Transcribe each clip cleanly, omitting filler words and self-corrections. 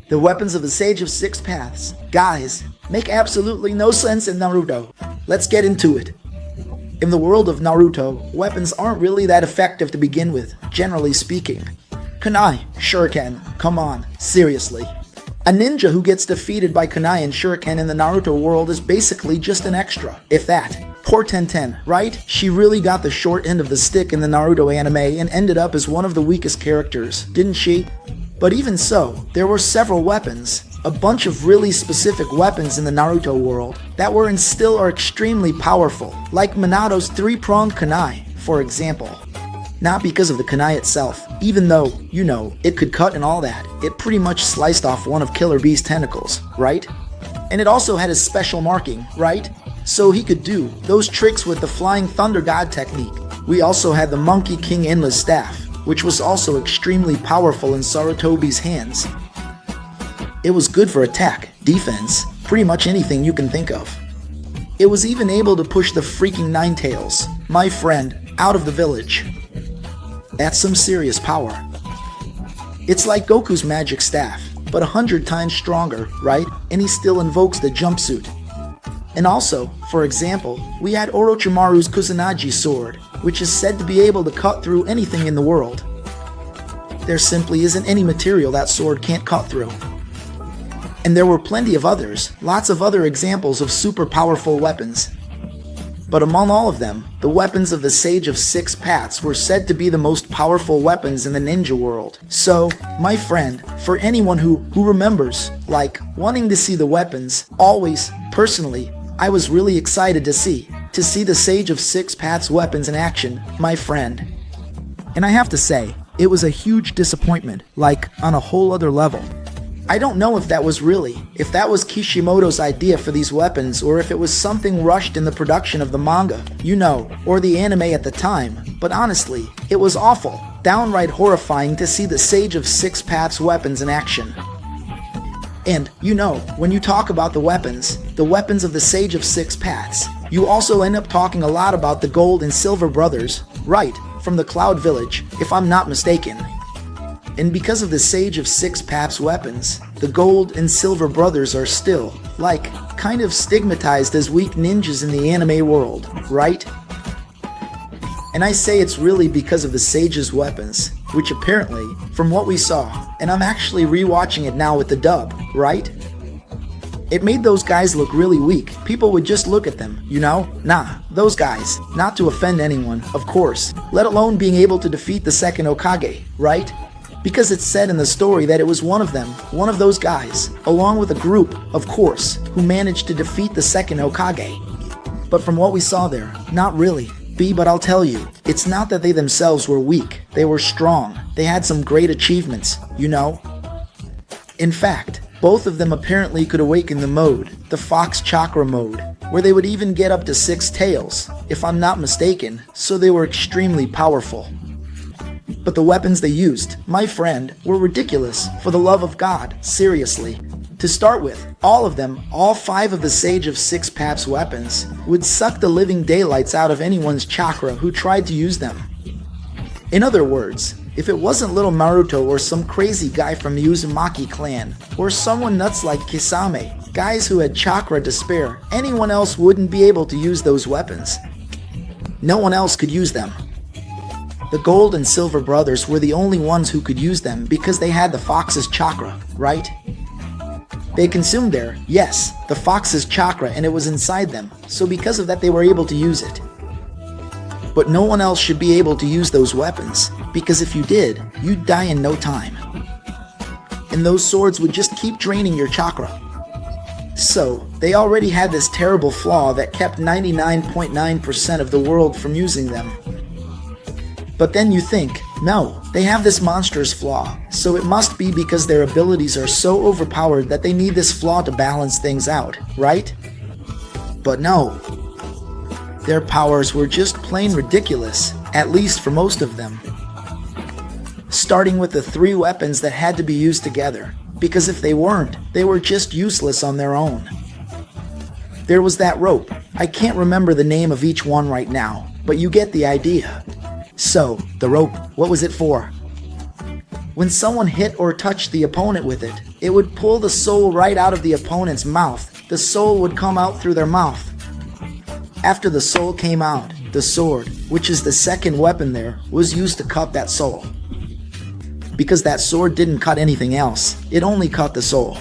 The weapons of the Sage of Six Paths, guys, make absolutely no sense in Naruto. Let's get into it. In the world of Naruto, weapons aren't really that effective to begin with, generally speaking. Kunai, Shuriken, come on, seriously. A ninja who gets defeated by Kunai and Shuriken in the Naruto world is basically just an extra, if that. Poor Tenten, right? She really got the short end of the stick in the Naruto anime and ended up as one of the weakest characters, didn't she? But even so, there were several weapons, a bunch of really specific weapons in the Naruto world that were and still are extremely powerful, like Minato's three-pronged kunai, for example. Not because of the kunai itself, even though, you know, it could cut and all that, it pretty much sliced off one of Killer Bee's tentacles, right? And it also had his special marking, right? So he could do those tricks with the Flying Thunder God technique. We also had the Monkey King Endless Staff, which was also extremely powerful in Sarutobi's hands. It was good for attack, defense, pretty much anything you can think of. It was even able to push the freaking Ninetales, my friend, out of the village. That's some serious power. It's like Goku's magic staff, but 100 times stronger, right? And he still invokes the jumpsuit. And also, for example, we had Orochimaru's Kusanagi sword, which is said to be able to cut through anything in the world. There simply isn't any material that sword can't cut through. And there were plenty of others, lots of other examples of super powerful weapons. But among all of them, the weapons of the Sage of Six Paths were said to be the most powerful weapons in the ninja world. So, my friend, for anyone who remembers, like, wanting to see the weapons, always, personally, I was really excited to see the Sage of Six Paths weapons in action, my friend. And I have to say, it was a huge disappointment, like, on a whole other level. I don't know if that was Kishimoto's idea for these weapons, or if it was something rushed in the production of the manga, you know, or the anime at the time, but honestly, it was awful, downright horrifying to see the Sage of Six Paths weapons in action. And, you know, when you talk about the weapons of the Sage of Six Paths, you also end up talking a lot about the Gold and Silver Brothers, right, from the Cloud Village, if I'm not mistaken. And because of the Sage of Six Paths weapons, the Gold and Silver Brothers are still, like, kind of stigmatized as weak ninjas in the anime world, right? And I say it's really because of the Sage's weapons, which apparently, from what we saw, and I'm actually rewatching it now with the dub, right? It made those guys look really weak. People would just look at them, you know? Nah, those guys. Not to offend anyone, of course, let alone being able to defeat the second Hokage, right? Because it's said in the story that it was one of them, one of those guys, along with a group, of course, who managed to defeat the second Hokage. But from what we saw there, not really. But I'll tell you, it's not that they themselves were weak, they were strong, they had some great achievements, you know? In fact, both of them apparently could awaken the mode, the Fox Chakra mode, where they would even get up to 6 tails, if I'm not mistaken, so they were extremely powerful. But the weapons they used, my friend, were ridiculous, for the love of God, seriously. To start with, all of them, all 5 of the Sage of Six Paths weapons, would suck the living daylights out of anyone's chakra who tried to use them. In other words, if it wasn't little Naruto or some crazy guy from the Uzumaki clan, or someone nuts like Kisame, guys who had chakra to spare, anyone else wouldn't be able to use those weapons. No one else could use them. The Gold and Silver Brothers were the only ones who could use them because they had the Fox's chakra, right? They consumed the Fox's chakra, and it was inside them, so because of that they were able to use it. But no one else should be able to use those weapons, because if you did, you'd die in no time. And those swords would just keep draining your chakra. So, they already had this terrible flaw that kept 99.9% of the world from using them. But then you think, no, they have this monstrous flaw, so it must be because their abilities are so overpowered that they need this flaw to balance things out, right? But no. Their powers were just plain ridiculous, at least for most of them. Starting with the 3 weapons that had to be used together, because if they weren't, they were just useless on their own. There was that rope. I can't remember the name of each one right now, but you get the idea. So, the rope, what was it for? When someone hit or touched the opponent with it, it would pull the soul right out of the opponent's mouth. The soul would come out through their mouth. After the soul came out, the sword, which is the second weapon there, was used to cut that soul. Because that sword didn't cut anything else, it only cut the soul.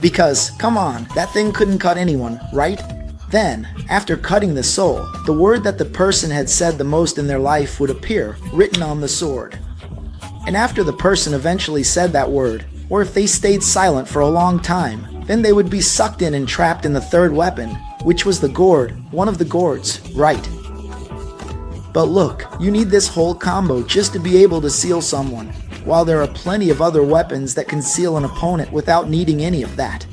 Because, come on, that thing couldn't cut anyone, right? Then, after cutting the soul, the word that the person had said the most in their life would appear, written on the sword. And after the person eventually said that word, or if they stayed silent for a long time, then they would be sucked in and trapped in the third weapon, which was the gourd, one of the gourds, right? But look, you need this whole combo just to be able to seal someone, while there are plenty of other weapons that can seal an opponent without needing any of that.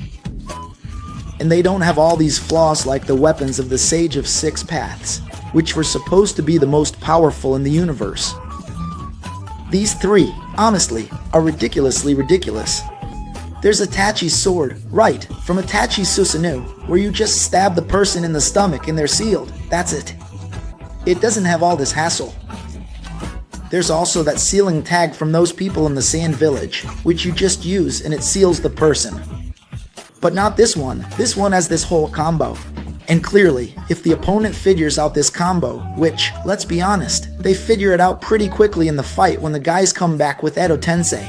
And they don't have all these flaws like the weapons of the Sage of Six Paths, which were supposed to be the most powerful in the universe. These three, honestly, are ridiculously ridiculous. There's Itachi's sword, right, from Itachi Susanoo, where you just stab the person in the stomach and they're sealed, that's it. It doesn't have all this hassle. There's also that sealing tag from those people in the Sand Village, which you just use and it seals the person. But not this one has this whole combo. And clearly, if the opponent figures out this combo, which, let's be honest, they figure it out pretty quickly in the fight when the guys come back with Edo Tensei.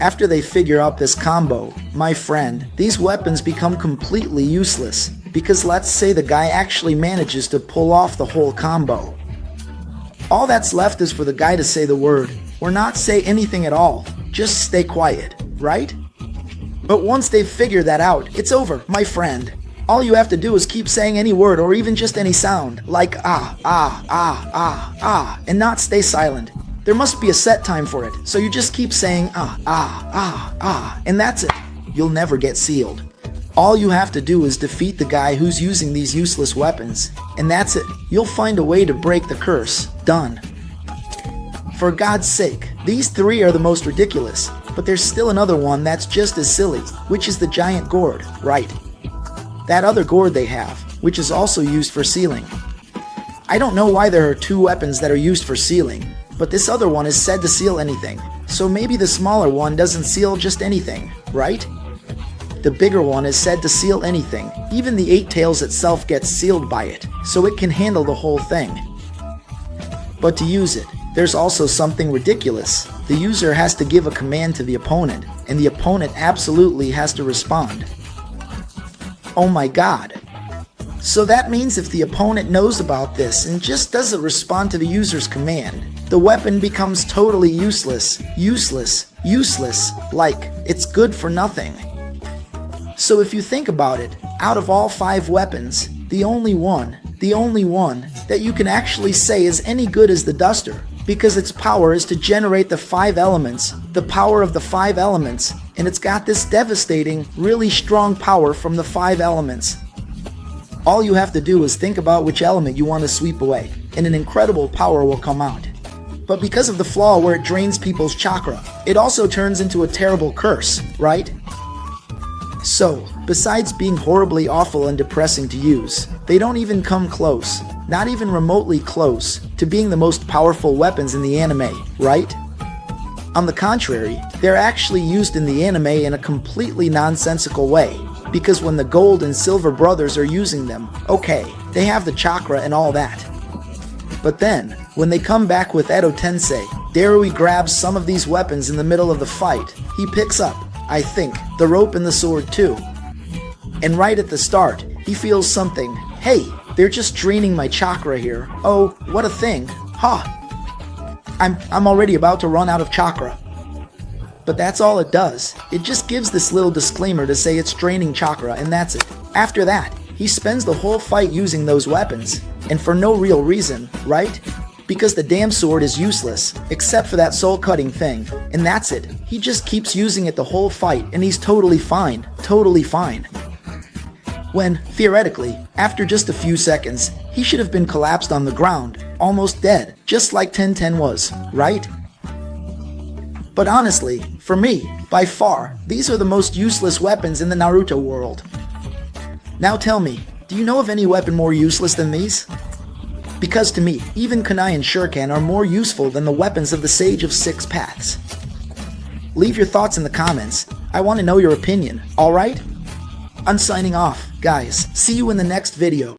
After they figure out this combo, my friend, these weapons become completely useless, because let's say the guy actually manages to pull off the whole combo. All that's left is for the guy to say the word, or not say anything at all, just stay quiet, right? But once they've figured that out, it's over, my friend. All you have to do is keep saying any word or even just any sound, like and not stay silent. There must be a set time for it, so you just keep saying and that's it. You'll never get sealed. All you have to do is defeat the guy who's using these useless weapons, and that's it. You'll find a way to break the curse. Done. For God's sake, these three are the most ridiculous, but there's still another one that's just as silly, which is the giant gourd, right? That other gourd they have, which is also used for sealing. I don't know why there are two weapons that are used for sealing, but this other one is said to seal anything, so maybe the smaller one doesn't seal just anything, right? The bigger one is said to seal anything, even the Eight Tails itself gets sealed by it, so it can handle the whole thing. But to use it, there's also something ridiculous. The user has to give a command to the opponent, and the opponent absolutely has to respond. Oh my god. So that means if the opponent knows about this and just doesn't respond to the user's command, the weapon becomes totally useless, like it's good for nothing. So if you think about it, out of all 5 weapons, the only one that you can actually say is any good is the Duster, because its power is to generate the 5 elements, the power of the 5 elements, and it's got this devastating, really strong power from the 5 elements. All you have to do is think about which element you want to sweep away, and an incredible power will come out. But because of the flaw where it drains people's chakra, it also turns into a terrible curse, right? So, besides being horribly awful and depressing to use, they don't even come close, not even remotely close, to being the most powerful weapons in the anime, right? On the contrary, they're actually used in the anime in a completely nonsensical way, because when the Gold and Silver brothers are using them, okay, they have the chakra and all that. But then, when they come back with Edo Tensei, Darui grabs some of these weapons in the middle of the fight. He picks up, I think, the rope and the sword too. And right at the start, he feels something. Hey, they're just draining my chakra here. Oh, what a thing. Ha! I'm already about to run out of chakra. But that's all it does. It just gives this little disclaimer to say it's draining chakra, and that's it. After that, he spends the whole fight using those weapons, and for no real reason, right? Because the damn sword is useless, except for that soul-cutting thing, and that's it. He just keeps using it the whole fight, and he's totally fine. Totally fine. When, theoretically, after just a few seconds, he should have been collapsed on the ground, almost dead, just like Tenten was, right? But honestly, for me, by far, these are the most useless weapons in the Naruto world. Now tell me, do you know of any weapon more useless than these? Because to me, even kunai and shuriken are more useful than the weapons of the Sage of Six Paths. Leave your thoughts in the comments. I want to know your opinion, alright? I'm signing off, guys. See you in the next video.